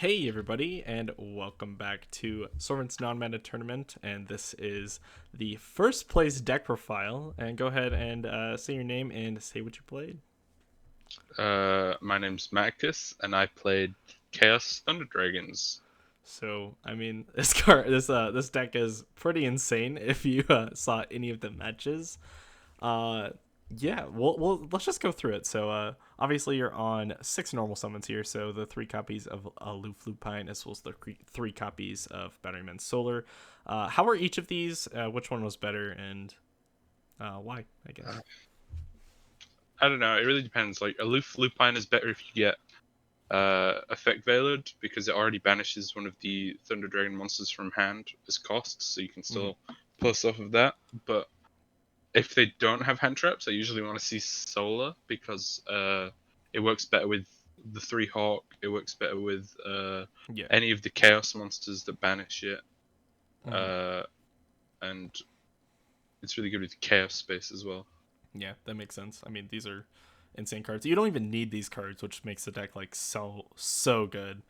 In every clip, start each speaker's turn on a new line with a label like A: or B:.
A: Hey everybody, and welcome back to Sovereign's Non-Mana Tournament, and this is the first place deck profile. And go ahead and say your name and say what you played.
B: My name's Marcus, and I played Chaos Thunder Dragons.
A: So, I mean, this deck is pretty insane. If you saw any of the matches, uh, yeah, let's just go through it. So, obviously, you're on six normal summons here. So, the three copies of Aloof Lupine, as well as the three copies of Batteryman Solar. How are each of these? Which one was better, and why? I
B: Uh,
A: guess.
B: I don't know. It really depends. Like Aloof Lupine is better if you get Effect Veiled because it already banishes one of the Thunder Dragon monsters from hand as cost, so you can
A: Mm-hmm.
B: still plus off of that. But if they don't have hand traps, I usually want to see Solar because it works better with the three Hawk. It works better with
A: Yeah.
B: any of the Chaos monsters that banish it.
A: Mm-hmm.
B: Uh, and it's really good with Chaos Space as well.
A: Yeah, that makes sense. I mean, these are insane cards. You don't even need these cards, which makes the deck like so good.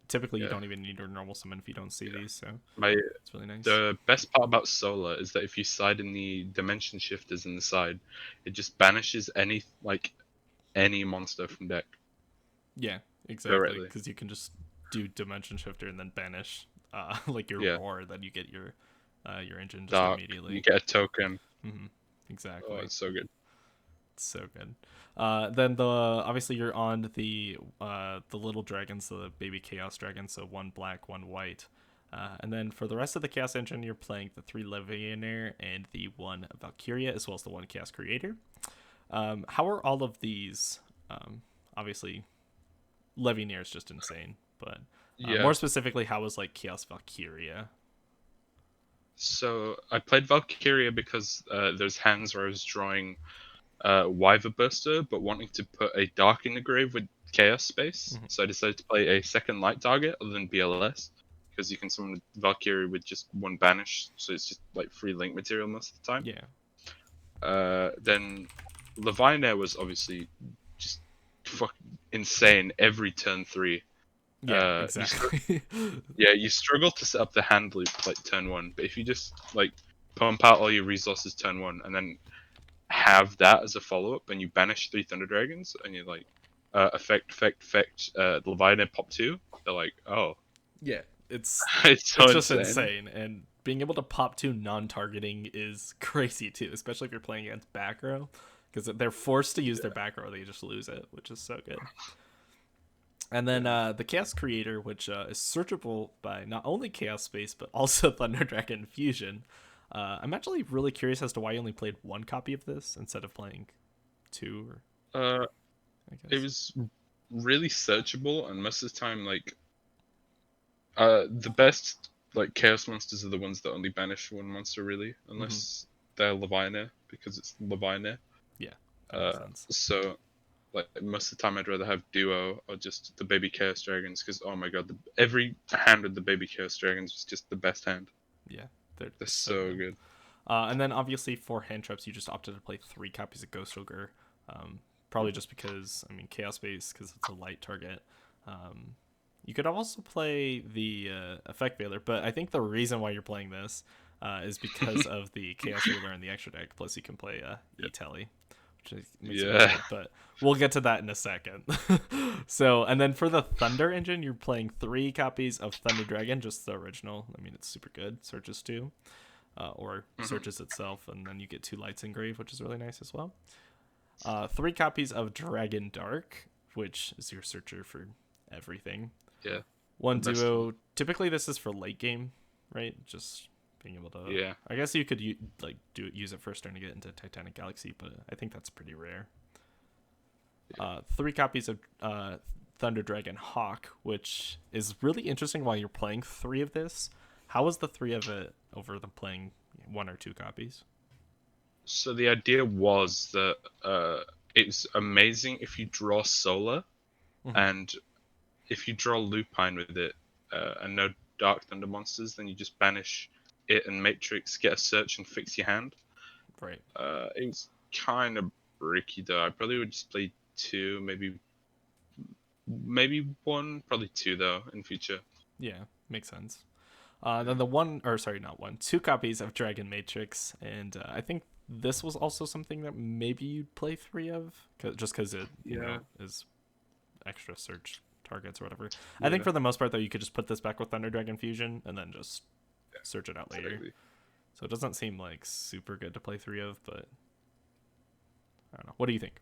A: Typically, you
B: Yeah,
A: don't even need a normal summon if you don't see
B: yeah.
A: these, so
B: My
A: it's really nice.
B: The best part about Solar is that if you side in the dimension shifters in the side, it just banishes any monster from deck
A: Yeah, exactly,
B: directly.
A: because you can just do Dimension Shifter and then banish like your
B: Yeah,
A: roar, then you get your engine just
B: dark. You
A: immediately.
B: get a token.
A: Hmm.
B: Oh,
A: Exactly.
B: it's so good.
A: It's so good. Then the obviously you're on the little dragons, the baby chaos dragons, so one black, one white. And then for the rest of the Chaos Engine, you're playing the three Legionnaire and the one Valkyria, as well as the one Chaos Creator. How are all of these? Obviously, Legionnaire is just insane, but
B: Yeah.
A: more specifically, how was like Chaos Valkyria?
B: So I played Valkyria because there's hands where I was drawing Wyver Burster, but wanting to put a Dark in the grave with Chaos Space.
A: Mhm.
B: So I decided to play a second light target other than BLS because you can summon Valkyrie with just one banish, so it's just like free link material most of the time.
A: Yeah,
B: Then Levianair was obviously just fucking insane every turn three.
A: yeah,
B: You
A: exactly.
B: yeah, you struggle to set up the hand loop like turn one, but if you just like pump out all your resources turn one and then have that as a follow up, and you banish three Thunder Dragons, and you like effect, Leviathan pop two. They're like, oh,
A: Yeah, it's
B: it's so
A: it's just
B: insane.
A: insane, and being able to pop two non-targeting is crazy too, especially if you're playing against back row, because they're forced to use their back row, they just lose it, which is so good. And then
B: Yeah.
A: the Chaos Creator, which is searchable by not only Chaos Space but also Thunder Dragon Fusion. I'm actually really curious as to why you only played one copy of this instead of playing two, or
B: Uh,
A: I
B: it
A: guess.
B: was really searchable, and most of the time, like, the best like chaos monsters are the ones that only banish one monster, really,
A: Mm-hmm.
B: unless they're Levianair because it's Levianair.
A: Yeah, that makes
B: Uh,
A: sense.
B: so like most of the time, I'd rather have duo or just the baby chaos dragons because oh my god, every hand with the baby chaos dragons was just the best hand.
A: Yeah, they're
B: They're
A: so
B: so
A: good.
B: good.
A: And then obviously for hand traps, you just opted to play three copies of Ghost Ogre. Probably just because, I mean, Chaos Base, because it's a light target. Um, you could also play the Effect Veiler, but I think the reason why you're playing this is because of the Chaos Ruler and the extra deck. Plus, you can play E-Telly, which makes it really
B: Yeah.
A: good. But we'll get to that in a second. So, and then for the Thunder engine, you're playing three copies of Thunder Dragon, just the original. I mean, it's super good. Searches too, or
B: Mhm.
A: searches itself, and then you get two lights engraved, which is really nice as well. Three copies of Dragon Dark, which is your searcher for everything.
B: Yeah. The
A: One
B: best one.
A: duo. Typically, this is for late game, right? Just being able to.
B: Yeah.
A: I guess you could use it first turn to get into Titanic Galaxy, but I think that's pretty rare.
B: Yeah.
A: Three copies of Thunder Dragon Hawk, which is really interesting. While you're playing three of this, how was the three of it over the playing one or two copies?
B: So the idea was that it's amazing if you draw Solar,
A: Mm-hmm.
B: and if you draw Lupine with it, and no Dark Thunder monsters, then you just banish it and Matrix, get a search, and fix your hand.
A: Right.
B: It's kind of bricky though. I probably would just play two, maybe maybe one, probably two though in future.
A: Yeah, makes sense. Then the one, or sorry, not one, two copies of Dragon Matrix, and I think this was also something that maybe you'd play three of, just because it,
B: Yeah,
A: is extra search targets or whatever. I think
B: yeah,
A: for the most part, though, you could just put this back with Thunder Dragon Fusion and then just
B: yeah,
A: search it out later.
B: exactly.
A: So it doesn't seem like super good to play three of, but I don't know. What do you think?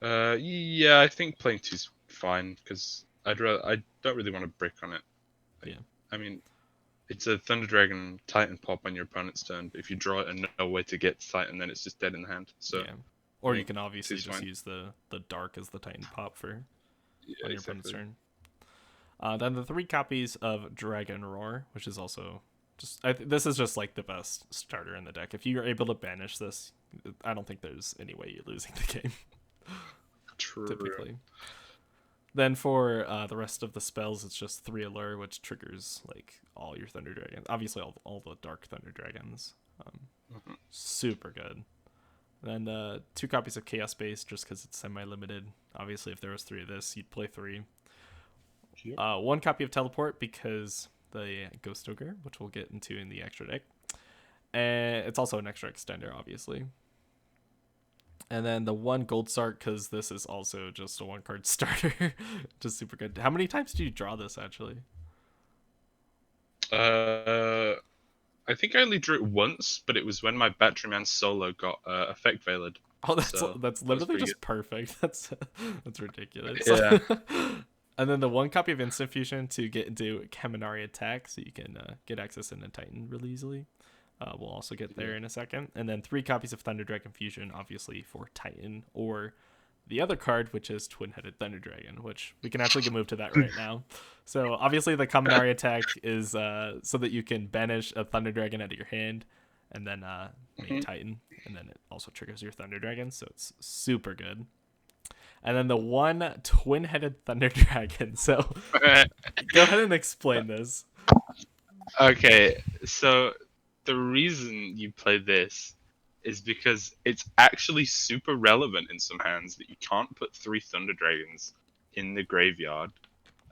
B: Yeah, I think playing two's fine because I don't really want to brick on it. Like,
A: Yeah,
B: I mean, it's a Thunder Dragon Titan pop on your opponent's turn, but if you draw it and no way to get Titan, then it's just dead in the hand. So
A: yeah.
B: I
A: Or you
B: think
A: can obviously
B: two's
A: just
B: fine.
A: use the dark as the Titan pop for
B: Yeah,
A: on your opponent's
B: exactly.
A: turn. Then the three copies of Dragon Roar, which is also just this is just like the best starter in the deck. If you're able to banish this, I don't think there's any way you're losing the game.
B: True.
A: Typically. Then for the rest of the spells, it's just three allure, which triggers like all your Thunder Dragons. Obviously, all the Dark Thunder Dragons. Um,
B: Mhm.
A: Super good. Then two copies of Chaos Base, just because it's semi-limited. Obviously, if there was three of this, you'd play three.
B: Yep.
A: One copy of Teleport because the Ghost Ogre, which we'll get into in the extra deck. And it's also an extra extender, obviously. And then the one Gold Start because this is also just a one card starter. Just super good. How many times do you draw this actually?
B: Uh, I think I only drew it once, but it was when my Batteryman solo got effect veiled.
A: Oh,
B: So
A: that's
B: that was
A: literally
B: pretty
A: just perfect. That's ridiculous.
B: good. Yeah.
A: And then the one copy of Instant Fusion to get into Kaminari attack, so you can get access into Titan really easily. We'll also get there
B: Yeah.
A: in a second. And then three copies of Thunder Dragon Fusion, obviously for Titan, or the other card, which is Twin Headed Thunder Dragon, which we can actually move to that right now. So obviously the Kaminari attack is so that you can banish a Thunder Dragon out of your hand, and then make
B: Mhm.
A: Titan, and then it also triggers your Thunder Dragon, so it's super good. And then the one Twin Headed Thunder Dragon. So go ahead and explain this.
B: Okay, so the reason you play this is because it's actually super relevant in some hands that you can't put three Thunder Dragons in the graveyard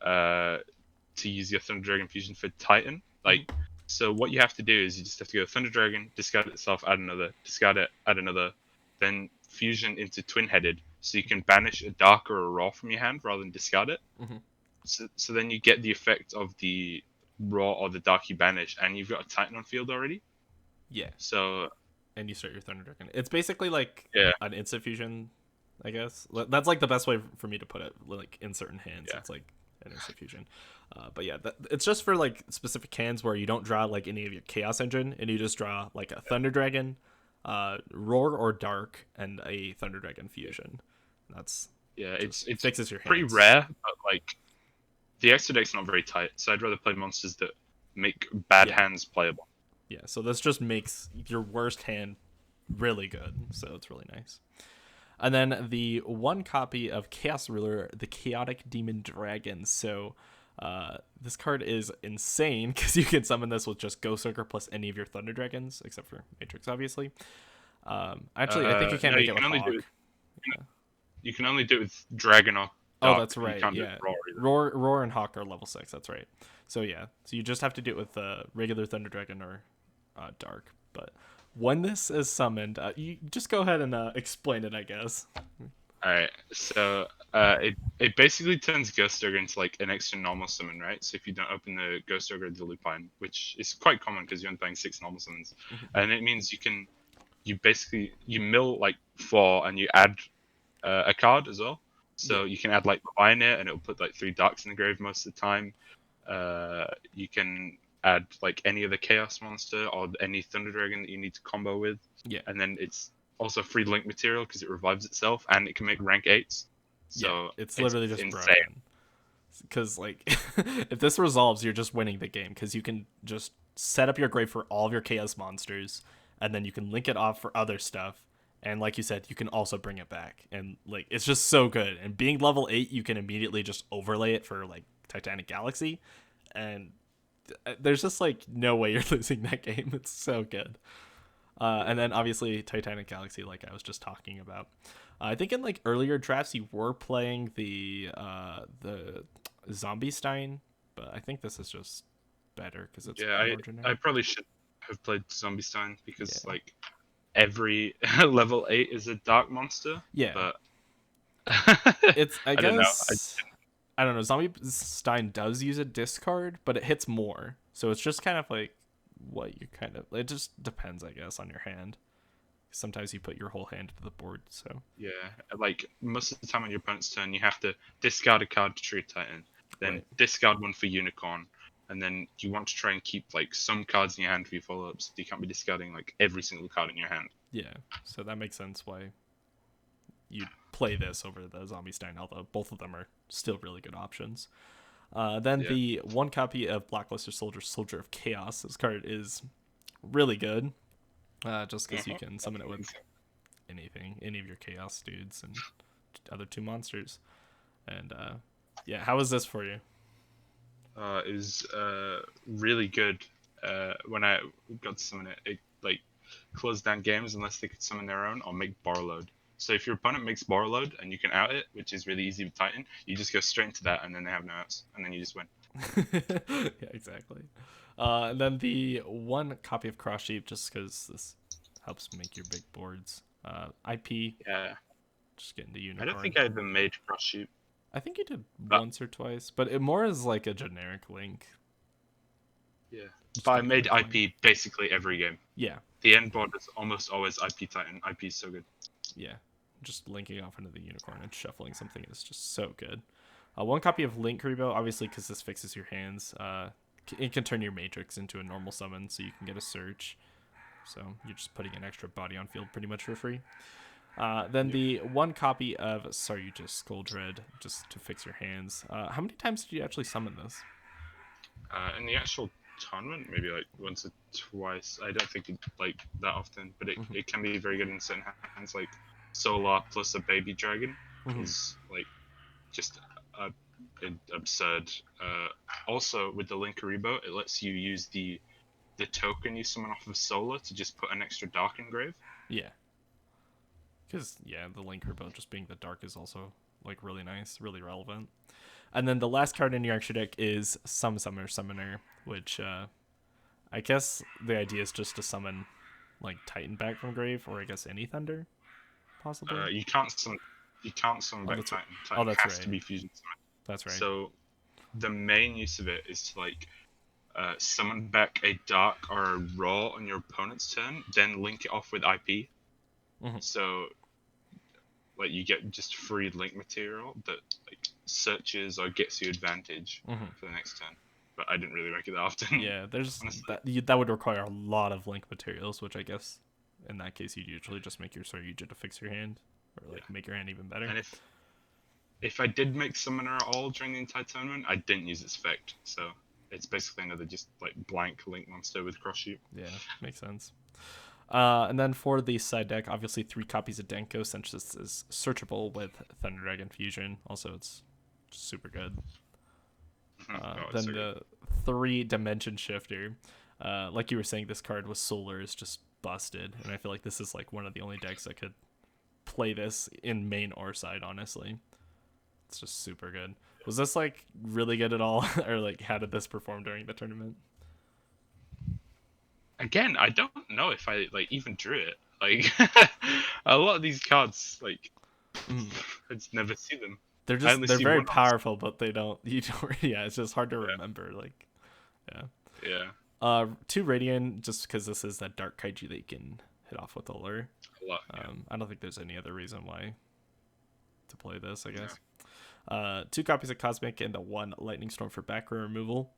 B: uh, to use your Thunder Dragon fusion for Titan.
A: Mhm.
B: Like, so what you have to do is you just have to go Thunder Dragon, discard itself, add another, discard it, add another, then fusion into Twin Headed, so you can banish a Dark or a Raw from your hand rather than discard it.
A: Mhm.
B: So then you get the effect of the Raw or the Dark you banish, and you've got a Titan on field already.
A: Yeah,
B: So
A: and you start your Thunder Dragon. It's basically like
B: yeah,
A: an instant fusion, I guess. That's like the best way for me to put it. Like in certain hands,
B: yeah,
A: it's like an instant fusion. But yeah, it's just for like specific hands where you don't draw like any of your Chaos Engine, and you just draw like a Thunder Dragon, Roar or Dark, and a Thunder Dragon fusion. That's
B: yeah.
A: just
B: It's
A: fixes your
B: pretty
A: hands.
B: rare, but like the extra deck's not very tight. So I'd rather play monsters that make bad
A: Yeah,
B: hands playable.
A: yeah. So this just makes your worst hand really good. So it's really nice. And then the one copy of Chaos Ruler, the Chaotic Demon Dragon. So this card is insane because you can summon this with just Ghost Circle plus any of your Thunder Dragons, except for Matrix, obviously. Actually, I think you can't
B: No,
A: make
B: you
A: it with
B: can only do it.
A: Hawk. Yeah.
B: You can only do it with Dragon or
A: Oh,
B: Dark,
A: that's
B: and you
A: right.
B: can't do it
A: Yeah,
B: with Raw either.
A: Roar, and Hawk are level 6. That's right. So yeah, so you just have to do it with regular Thunder Dragon or Dark. But when this is summoned, you just go ahead and explain it, I guess.
B: Alright, so it basically turns Ghost Ogre into like an extra normal summon, right? So if you don't open the Ghost Ogre or the Lupine, which is quite common because you're only playing six normal summons, and it means you mill like four and you add a card as well.
A: Yeah.
B: So you can add like Pioneer and it'll put like three darks in the grave most of the time. You can add like any other Chaos monster or any Thunder Dragon that you need to combo with,
A: Yeah.
B: and then it's also free link material because it revives itself and it can make rank eights.
A: Yeah,
B: So
A: it's
B: it's
A: literally just
B: insane.
A: broken. Because like, if this resolves, you're just winning the game. Because you can just set up your grave for all of your chaos monsters, and then you can link it off for other stuff. And like you said, you can also bring it back, and like it's just so good. And being level 8, you can immediately just overlay it for like Titanic Galaxy, and there's just like no way you're losing that game. It's so good. And then obviously Titanic Galaxy, like I was just talking about. I think in like earlier drafts you were playing the Zombie Stein, but I think this is just better because it's
B: Yeah,
A: more
B: I
A: generic.
B: probably should have played Zombie Stein because
A: Yeah.
B: like every level 8 is a dark monster,
A: Yeah.
B: but
A: It's I
B: I don't know.
A: guess I don't know. Zombie Stein does use a discard, but it hits more. So it's just kind of like what you kind of it just depends, I guess, on your hand. Sometimes you put your whole hand to the board, so
B: Yeah, like most of the time on your opponent's turn, you have to discard a card to Tree Titan, then
A: right.
B: discard one for Unicorn, and then you want to try and keep like some cards in your hand for your follow-ups. You can't be discarding like every single card in your hand.
A: Yeah. So that makes sense why you'd play this over the Zombie Stein, although both of them are still really good options. Then
B: Yeah.
A: the one copy of Blackluster Soldier, Soldier of Chaos. This card is really good, just because you
B: Uh-huh.
A: can summon it with anything, any of your Chaos dudes and other two monsters. And yeah, how is this for you?
B: Is really good. When I got to summon it, it like closed down games unless they could summon their own or make Borrowload. So if your opponent makes Borrowload and you can out it, which is really easy with Titan, you just go straight into that and then they have no outs and then you just win.
A: Yeah, exactly. And then the one copy of Cross Sheep, just because this helps make your big boards. IP,
B: Yeah,
A: just get into
B: I don't
A: Unicorn.
B: think I ever made Cross Shoot,
A: I think you did
B: but
A: once or twice, but it more is like a generic link.
B: yeah,
A: Just
B: but I
A: getting
B: made
A: rid of link.
B: IP basically every game.
A: Yeah,
B: The end board is almost always IP Titan. IP is so good.
A: yeah. Just linking off into the Unicorn and shuffling something is just so good. One copy of Link Rebo, obviously, because this fixes your hands. It can turn your Matrix into a normal summon, so you can get a search. So you're just putting an extra body on field pretty much for free. Then
B: Yeah.
A: the one copy of Saryuja Skuldred, just to fix your hands. How many times did you actually summon this?
B: In the actual tournament, maybe like once or twice. I don't think it like that often, but
A: Mm-hmm.
B: it can be very good in certain hands. Like Solar plus a baby dragon
A: Mm-hmm.
B: is like just uh, absurd. Also, with the Linkaribo, it lets you use the token you summon off of Solar to just put an extra Dark Engrave.
A: Yeah, because yeah, the Link Rebo just being the dark is also like really nice, really relevant. And then the last card in your extra deck is Some Summoner Summoner, which I guess the idea is just to summon like Titan back from grave, or I guess any Thunder, possibly.
B: You can't summon
A: Oh,
B: back
A: that's right.
B: Titan.
A: Oh,
B: Titan
A: that's
B: has
A: right.
B: to be fusion summoned.
A: That's right.
B: So the main use of it is to like summon back a dark or a raw on your opponent's turn, then link it off with IP.
A: Mm-hmm.
B: So like you get just free link material that like searches or gets you advantage
A: Mm-hmm.
B: for the next turn. But I didn't really like it that often,
A: Yeah, there's
B: honestly.
A: that would require a lot of link materials, which I guess in that case you'd usually just make your Saryuja to fix your hand, or
B: Yeah.
A: like make your hand even better.
B: And if I did make summoner at all during the entire tournament, I didn't use its effect. So it's basically another just like blank link monster with cross shoot.
A: Yeah, makes sense. And then for the side deck, obviously 3 copies of Denko, since this is searchable with Thunder Dragon Fusion. Also, it's super good.
B: Oh, it's
A: Then
B: so good.
A: the 3 Dimension Shifter. Like you were saying, this card with Solar is just busted, and I feel like this is like one of the only decks that could play this in main or side. Honestly, it's just super good. Was this like really good at all, or like how did this perform during the tournament?
B: Again, I don't know if I like even drew it. Like a lot of these cards, like
A: Mm.
B: I just never see them. I only
A: They're
B: see
A: very
B: one on.
A: powerful, but they don't you don't yeah, it's just hard to
B: Yeah,
A: remember. Like yeah.
B: yeah,
A: 2 Radiant, just because this is that dark kaiju that you can hit off with Allure.
B: a lot.
A: I don't think there's any other reason why to play this, I
B: Yeah,
A: guess. 2 copies of Cosmic and the 1 Lightning Storm for back row removal.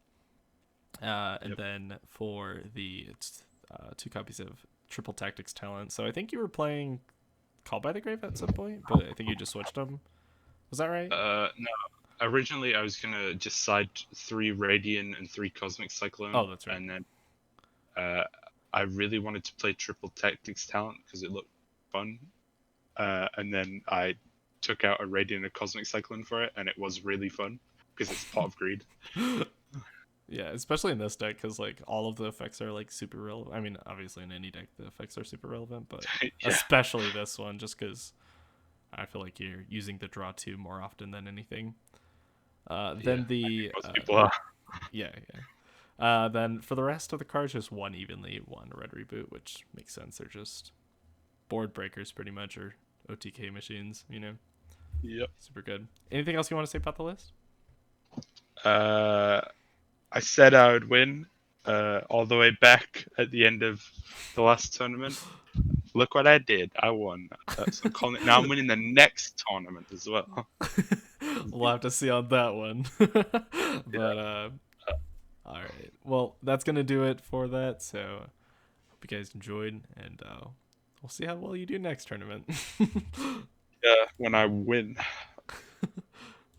A: And
B: yep.
A: then for the 2 copies of Triple Tactics Talent. So I think you were playing Call by the Grave at some point, but I think you just switched them. Was that right?
B: No. Originally, I was gonna just side 3 Radiant and 3 Cosmic
A: Oh,
B: Cyclone,
A: that's right.
B: and then uh, I really wanted to play Triple Tactics Talent because it looked fun. And then I took out a Radiant and a Cosmic Cyclone for it, and it was really fun because it's Pot of Greed.
A: Yeah, especially in this deck, because like all of the effects are like super relevant. I mean, obviously in any deck the effects are super relevant, but
B: Yeah,
A: especially this one, just because I feel like you're using the draw two more often than anything.
B: Yeah,
A: Then the
B: most people are.
A: yeah, yeah. Then for the rest of the cards, just one evenly, one red reboot, which makes sense. They're just board breakers, pretty much, or OTK machines.
B: Yep.
A: Super good. Anything else you want to say about the list?
B: Uh, I said I would win all the way back at the end of the last tournament. Look what I did. I won. So I'm calling it now. I'm winning the next tournament as well.
A: We'll have to see on that one.
B: Yeah.
A: But all right. Well, that's gonna do it for that. So hope you guys enjoyed, and we'll see how well you do next tournament.
B: Yeah. When I win.